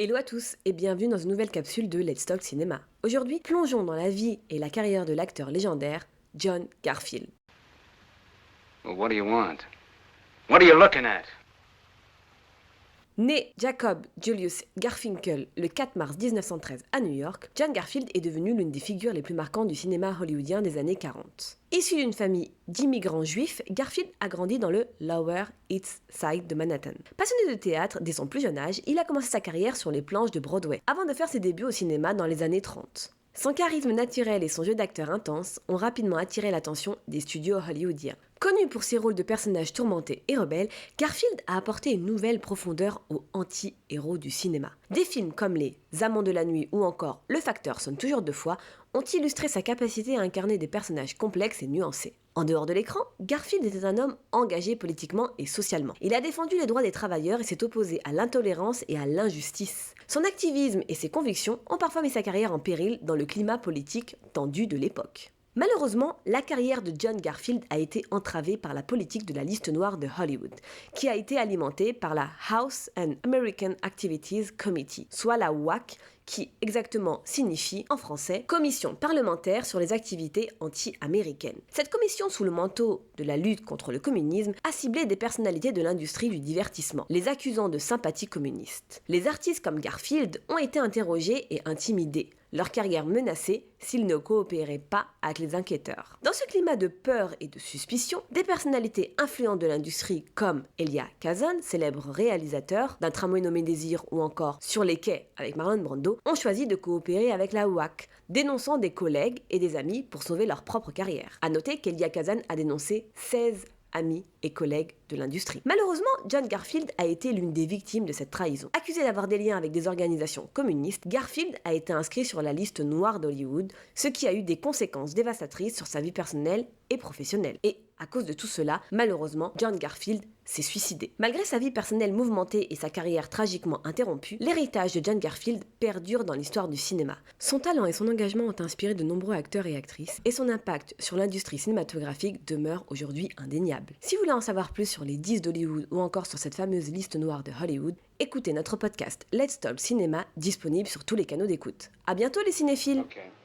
Hello à tous et bienvenue dans une nouvelle capsule de Let's Talk Cinéma. Aujourd'hui, plongeons dans la vie et la carrière de l'acteur légendaire John Garfield. Well, what do you want? What are you looking at? Né Jacob Julius Garfinkel le 4 mars 1913 à New York, John Garfield est devenu l'une des figures les plus marquantes du cinéma hollywoodien des années 40. Issu d'une famille d'immigrants juifs, Garfield a grandi dans le Lower East Side de Manhattan. Passionné de théâtre dès son plus jeune âge, il a commencé sa carrière sur les planches de Broadway, avant de faire ses débuts au cinéma dans les années 30. Son charisme naturel et son jeu d'acteur intense ont rapidement attiré l'attention des studios hollywoodiens. Connu pour ses rôles de personnages tourmentés et rebelles, Garfield a apporté une nouvelle profondeur aux anti-héros du cinéma. Des films comme Les Amants de la nuit ou encore Le Facteur sonne toujours deux fois ont illustré sa capacité à incarner des personnages complexes et nuancés. En dehors de l'écran, Garfield était un homme engagé politiquement et socialement. Il a défendu les droits des travailleurs et s'est opposé à l'intolérance et à l'injustice. Son activisme et ses convictions ont parfois mis sa carrière en péril dans le climat politique tendu de l'époque. Malheureusement, la carrière de John Garfield a été entravée par la politique de la liste noire de Hollywood, qui a été alimentée par la House and American Activities Committee, soit la WAC, qui exactement signifie en français Commission parlementaire sur les activités anti-américaines. Cette commission, sous le manteau de la lutte contre le communisme, a ciblé des personnalités de l'industrie du divertissement, les accusant de sympathie communiste. Les artistes comme Garfield ont été interrogés et intimidés, leur carrière menacée s'ils ne coopéraient pas avec les enquêteurs. Dans ce climat de peur et de suspicion, des personnalités influentes de l'industrie comme Elia Kazan, célèbre réalisateur d'Un tramway nommé Désir ou encore Sur les quais avec Marlon Brando, ont choisi de coopérer avec la WAC, dénonçant des collègues et des amis pour sauver leur propre carrière. A noter qu'Elia Kazan a dénoncé 16 amis et collègues de l'industrie. Malheureusement, John Garfield a été l'une des victimes de cette trahison. Accusé d'avoir des liens avec des organisations communistes, Garfield a été inscrit sur la liste noire d'Hollywood, ce qui a eu des conséquences dévastatrices sur sa vie personnelle et professionnelle. Et à cause de tout cela, malheureusement, John Garfield s'est suicidé. Malgré sa vie personnelle mouvementée et sa carrière tragiquement interrompue, l'héritage de John Garfield perdure dans l'histoire du cinéma. Son talent et son engagement ont inspiré de nombreux acteurs et actrices, et son impact sur l'industrie cinématographique demeure aujourd'hui indéniable. Si vous voulez en savoir plus sur les 10 d'Hollywood ou encore sur cette fameuse liste noire de Hollywood, écoutez notre podcast Let's Talk Cinéma, disponible sur tous les canaux d'écoute. À bientôt les cinéphiles! Okay.